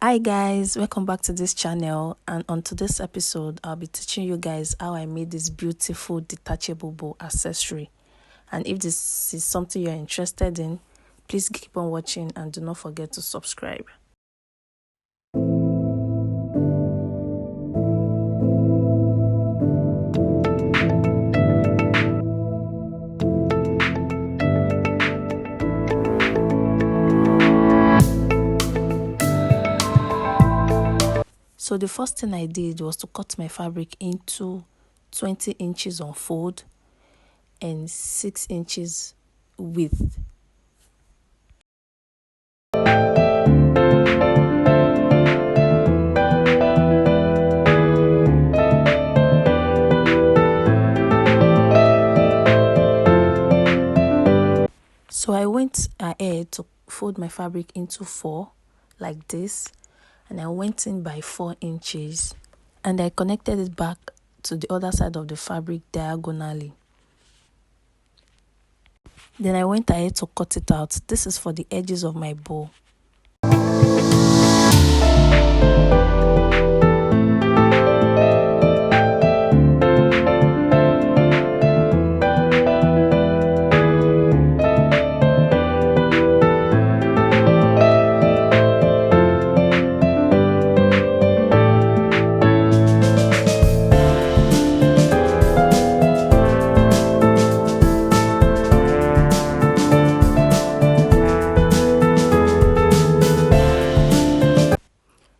Hi guys, welcome back to this channel, and on today's episode I'll be teaching you guys how I made this beautiful detachable bow accessory. And if this is something you're interested in, please keep on watching and do not forget to subscribe. So the first thing I did was to cut my fabric into 20 inches on fold and 6 inches width. So I went ahead to fold my fabric into 4 like this, and I went in by 4 inches and I connected it back to the other side of the fabric diagonally. Then I went ahead to cut it out. This is for the edges of my bow.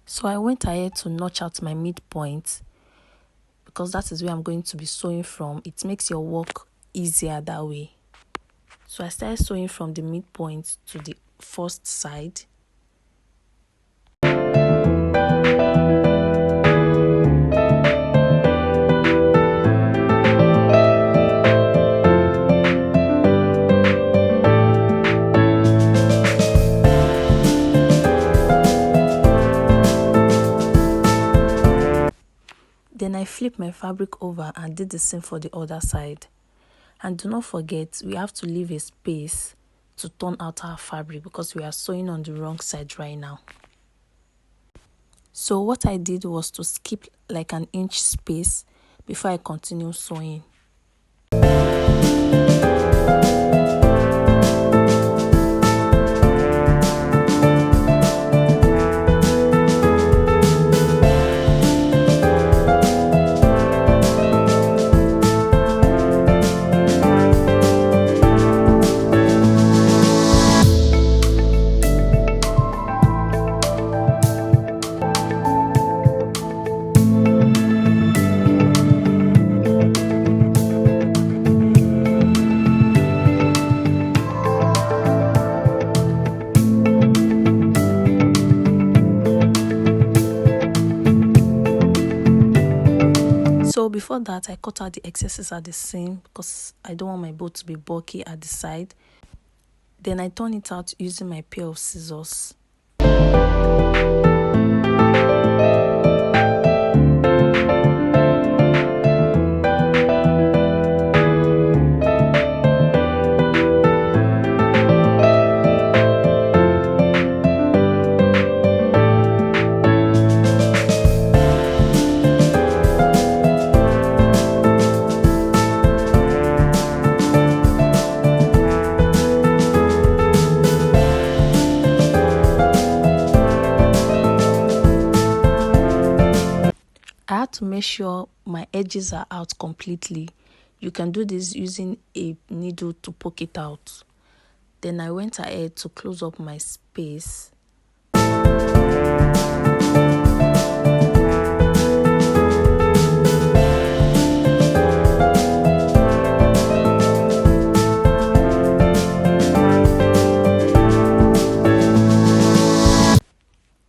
So I went ahead to notch out my midpoint because that is where I'm going to be sewing from. It makes your work easier that way. So I started sewing from the midpoint to the first side. Then I flipped my fabric over and did the same for the other side. And do not forget, we have to leave a space to turn out our fabric because we are sewing on the wrong side right now. So what I did was to skip like an inch space before I continue sewing. So before that, I cut out the excesses at the seam because I don't want my bow to be bulky at the side. Then I turn it out using my pair of scissors. I had to make sure my edges are out completely. You can do this using a needle to poke it out. Then I went ahead to close up my space.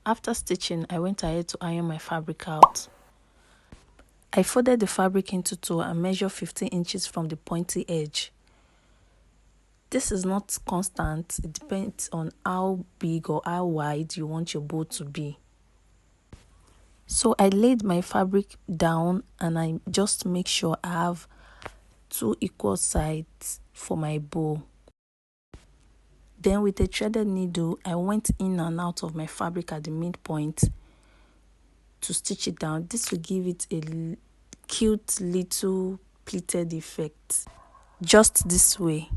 After stitching, I went ahead to iron my fabric out. I folded the fabric into 2 and measured 15 inches from the pointy edge. This is not constant, it depends on how big or how wide you want your bow to be. So I laid my fabric down and I just make sure I have 2 equal sides for my bow. Then with a threaded needle, I went in and out of my fabric at the midpoint to stitch it down. This will give it a cute little pleated effect. Just this way.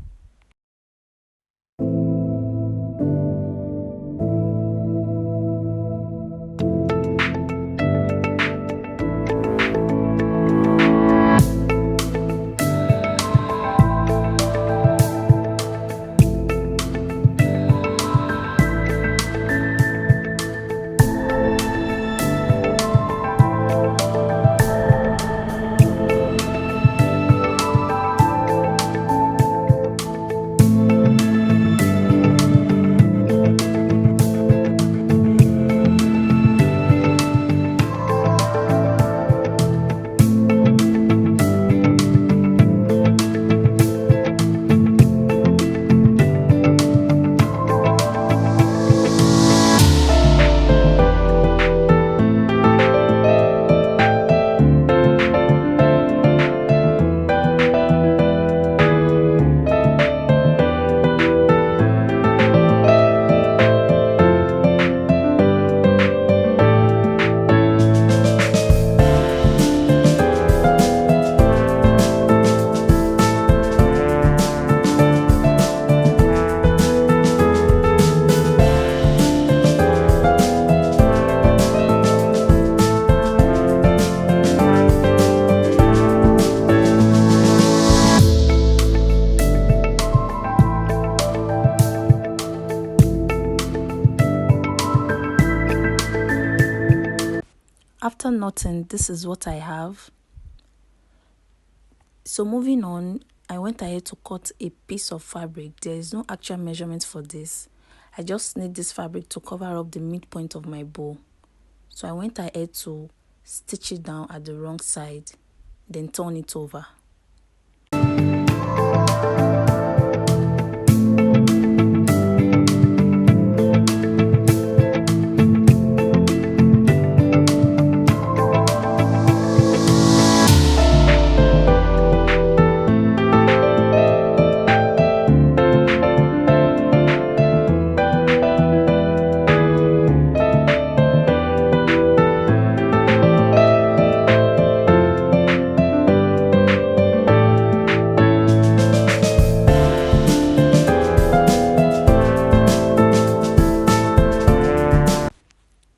After knotting, this is what I have. So moving on, I went ahead to cut a piece of fabric. There is no actual measurement for this. I just need this fabric to cover up the midpoint of my bow. So I went ahead to stitch it down at the wrong side, then turn it over.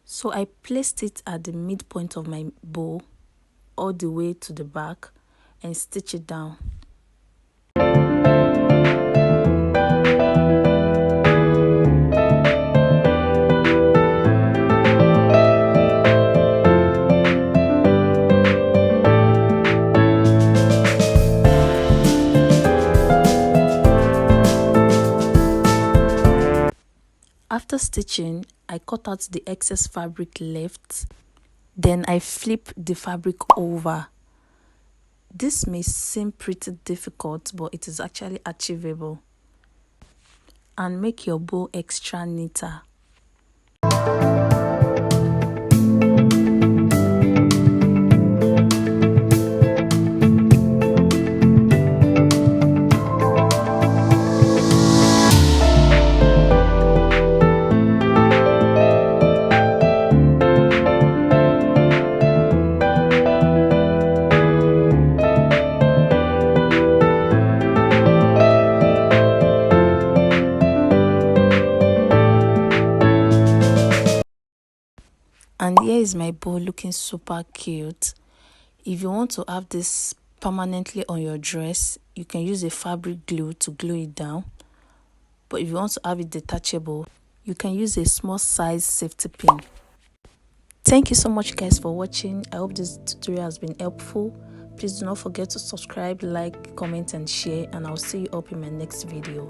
So I placed it at the midpoint of my bow all the way to the back and stitch it down. After stitching, I cut out the excess fabric left. Then I flip the fabric over. This may seem pretty difficult, but it is actually achievable. And make your bow extra neater. And here is my bow looking super cute. If you want to have this permanently on your dress, you can use a fabric glue to glue it down. But if you want to have it detachable, you can use a small size safety pin. Thank you so much guys for watching. I hope this tutorial has been helpful. Please do not forget to subscribe, like, comment and share, and I'll see you up in my next video.